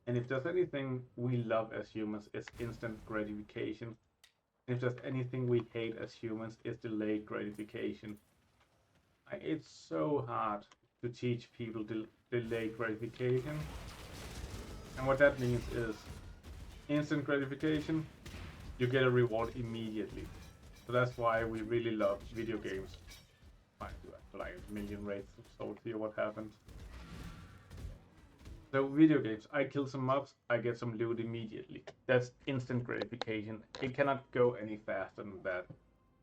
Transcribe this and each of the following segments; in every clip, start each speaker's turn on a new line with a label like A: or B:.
A: And if there's anything we love as humans, it's instant gratification. And if there's anything we hate as humans, it's delayed gratification. It's so hard to teach people delayed gratification. And what that means is instant gratification, you get a reward immediately. So that's why we really love video games. I do like a million rates so see what happens. So video games, I kill some mobs, I get some loot immediately. That's instant gratification. It cannot go any faster than that.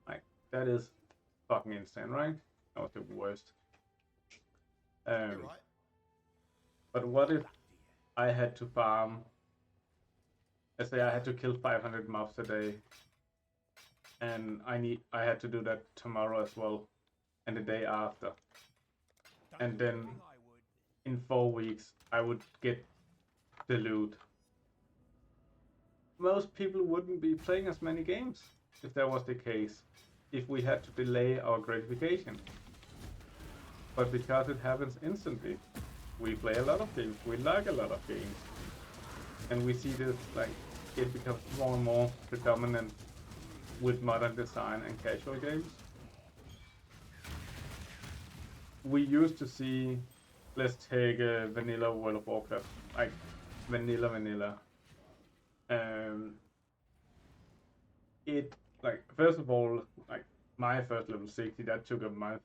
A: Like that is fucking insane, right? That was the worst.
B: You're
A: Um,
B: right.
A: but what if I had to farm? Let's say I had to kill 500 mobs a day, and I had to do that tomorrow as well, and the day after,
B: Don't
A: and
B: you
A: then
B: think I would?
A: in 4 weeks I would get the loot. Most people wouldn't be playing as many games if that was the case, if we had to delay our gratification. But because it happens instantly, we play a lot of games, we like a lot of games, and we see this like it becomes more and more predominant with modern design and casual games. We used to see, let's take vanilla World of Warcraft, like vanilla. Um, it like first of all, like my first level 60 that took a month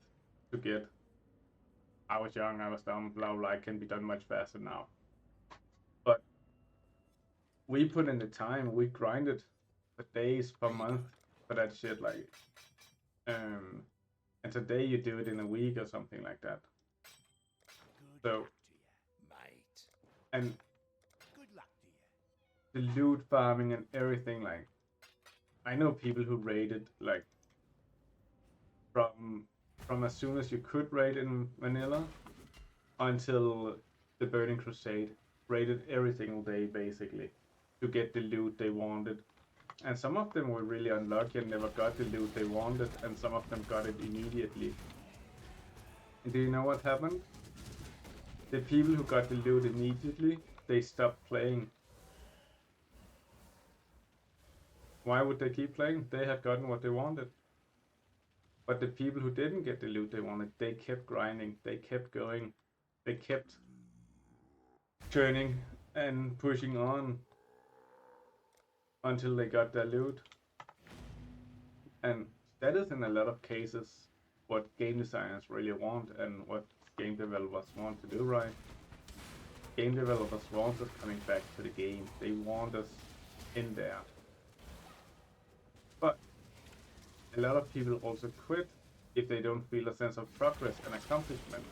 A: to get. I was young, I was dumb, blah blah. It can be done much faster now. But we put in the time, we grinded for days per
B: There you go.
A: month for that shit. Like, um, and today you do it in a week or something like that.
B: Good
A: So
B: luck to you, mate.
A: and
B: Good luck to you.
A: the loot farming and everything, like I know people who raided like from from as soon as you could raid in vanilla until the Burning Crusade, raided every single day basically to get the loot they wanted. And some of them were really unlucky and never got the loot they wanted, and some of them got it immediately. And do you know what happened? The people who got the loot immediately, they stopped playing. Why would they keep playing? They had gotten what they wanted. But the people who didn't get the loot they wanted, they kept grinding, they kept going, they kept turning and pushing on until they got their loot. And that is in a lot of cases what game designers really want and what game developers want to do, right? Game developers want us coming back to the game. They want us in there. But a lot of people also quit if they don't feel a sense of progress and accomplishment.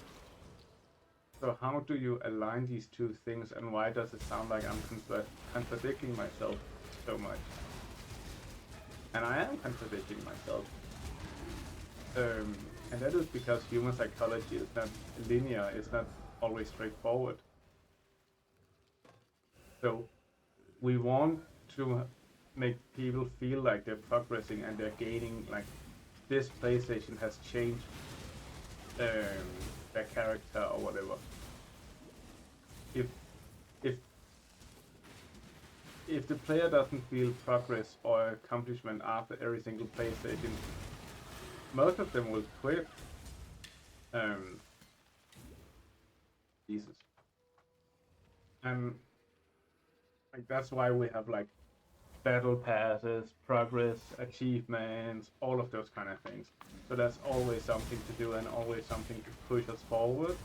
A: So how do you align these two things, and why does it sound like I'm contradicting myself so much? And I am contradicting myself. And that is because human psychology is not linear, it's not always straightforward. So we want to make people feel like they're progressing and they're gaining, like this PlayStation has changed their character or whatever. If if if the player doesn't feel progress or accomplishment after every single PlayStation, most of them will quit. Um, Jesus, and like that's why we have like battle passes, progress, achievements, all of those kind of things. So that's always something to do and always something to push us forward.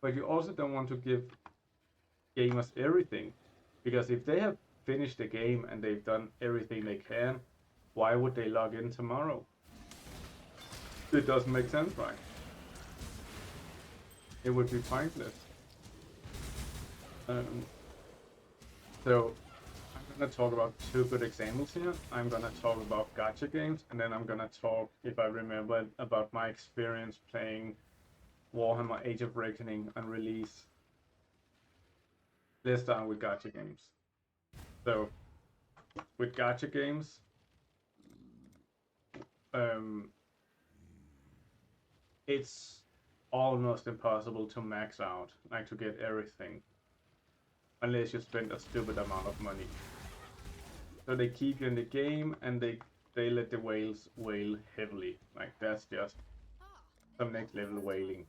A: But you also don't want to give gamers everything, because if they have finished the game and they've done everything they can, why would they log in tomorrow? It doesn't make sense, right? It would be pointless. Um, so I'm gonna talk about two good examples here. I'm gonna talk about gacha games, and then I'm gonna talk, if I remember, about my experience playing Warhammer Age of Reckoning on release. Let's start with gacha games. So with gacha games, um, it's almost impossible to max out, like to get everything. unless you spend a stupid amount of money. So they keep you in the game, and they let the whales whale heavily. Like, that's just some next level whaling.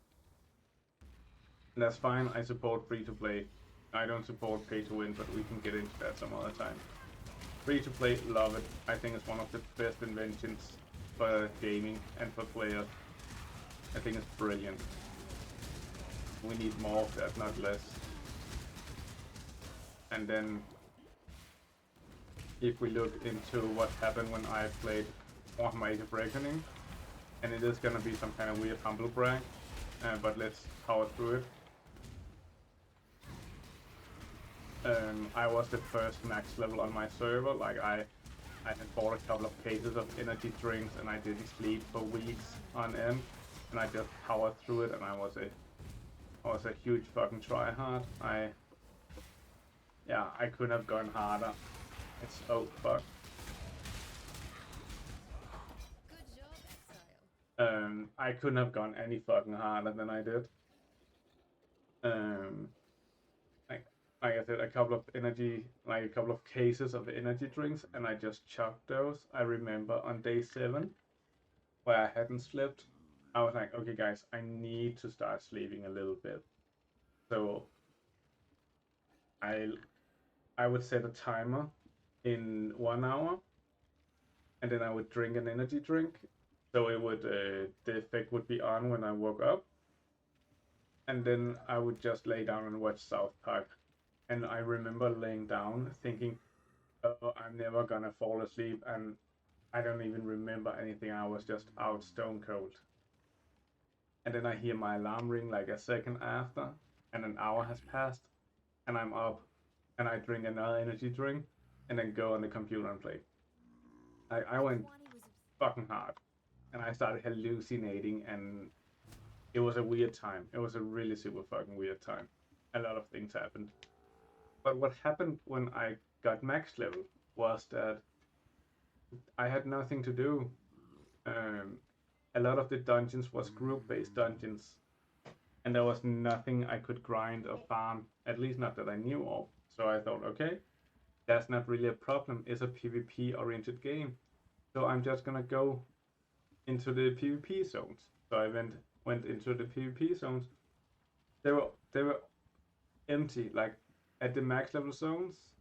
A: And that's fine, I support free to play. I don't support pay to win, but we can get into that some other time. Free to play, love it. I think it's one of the best inventions for gaming and for players. I think it's brilliant. We need more of that, not less. And then, if we look into what happened when I played Warhammer Age of Reckoning, and it is gonna be some kind of weird humble brag, but let's power through it. I was the first max level on my server. Like, I had bought a couple of cases of energy drinks, and I didn't sleep for weeks on end, and I just powered through it, and I was a huge fucking tryhard. I couldn't have gone harder. It's so fucked.
C: Good job, Exile.
A: I couldn't have gone any fucking harder than I did. Like I said, a couple of cases of energy drinks, and I just chugged those. I remember on day 7, where I hadn't slept, I was like, okay guys, I need to start sleeping a little bit. So I would set a timer in 1 hour, and then I would drink an energy drink, so it would the effect would be on when I woke up, and then I would just lay down and watch South Park. And I remember laying down thinking, oh, I'm never gonna fall asleep, and I don't even remember anything. I was just out stone cold. And then I hear my alarm ring like a second after, and an hour has passed, and I'm up, and I drink another energy drink, and then go on the computer and play. I went fucking hard, and I started hallucinating, and it was a weird time. It was a really super fucking weird time. A lot of things happened. But what happened when I got max level was that I had nothing to do. A lot of the dungeons was group-based dungeons, and there was nothing I could grind or farm, at least not that I knew of. So I thought, okay, that's not really a problem. It's a PvP-oriented game, so I'm just gonna go into the PvP zones. So I went into the PvP zones. They were empty, like at the max level zones.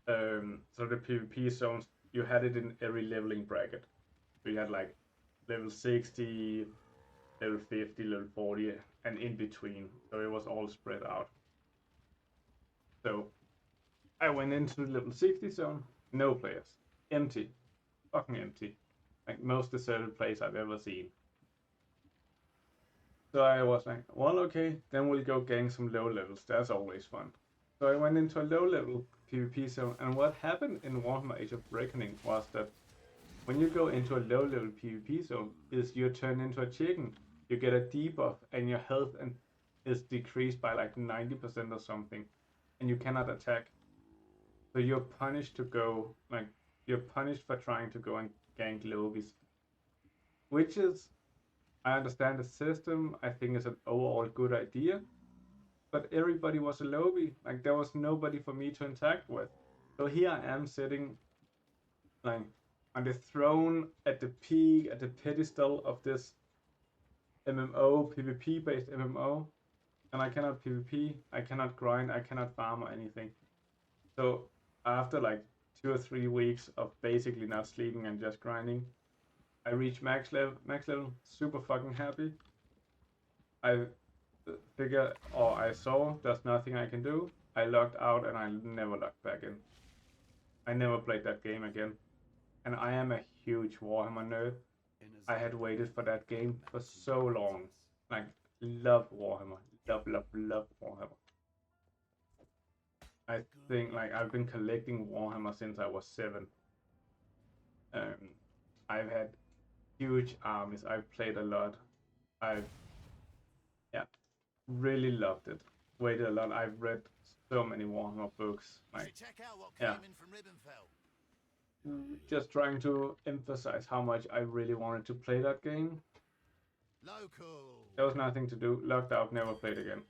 A: So the PvP zones, you had it in every leveling bracket. So you had like level 60, level 50, level 40, and in between. So it was all spread out. So I went into the level 60 zone, no players, empty, fucking empty, like most deserted place I've ever seen. So I was like, well, okay, then we'll go gang some low levels. That's always fun. So I went into a low level PvP zone, and what happened in Warhammer Age of Reckoning was that when you go into a low level PvP zone, is you turn into a chicken. You get a debuff, and your health is decreased by like 90% or something, and you cannot attack. So you're punished for trying to go and gank lobbies, which is, I understand the system. I think it's an overall good idea, but everybody was a lobby. Like, there was nobody for me to interact with. So here I am sitting, like, on the throne at the peak, at the pedestal of this MMO, PvP-based MMO, and I cannot PvP, I cannot grind, I cannot farm or anything. So after like 2 or 3 weeks of basically not sleeping and just grinding, I reached max level, super fucking happy. I saw there's nothing I can do. I logged out, and I never logged back in. I never played that game again. And I am a huge Warhammer nerd. I had waited for that game for so long. Like, love Warhammer. Love Warhammer. I think, like, I've been collecting Warhammer since I was 7. I've had huge armies. I've played a lot. Really loved it. Waited a lot. I've read so many Warhammer books. Like,
B: Check out what
A: yeah.
B: came in from Ribbenfeld.
A: Just trying to emphasize how much I really wanted to play that game.
B: Local.
A: There was nothing to do. Logged out. Never played again.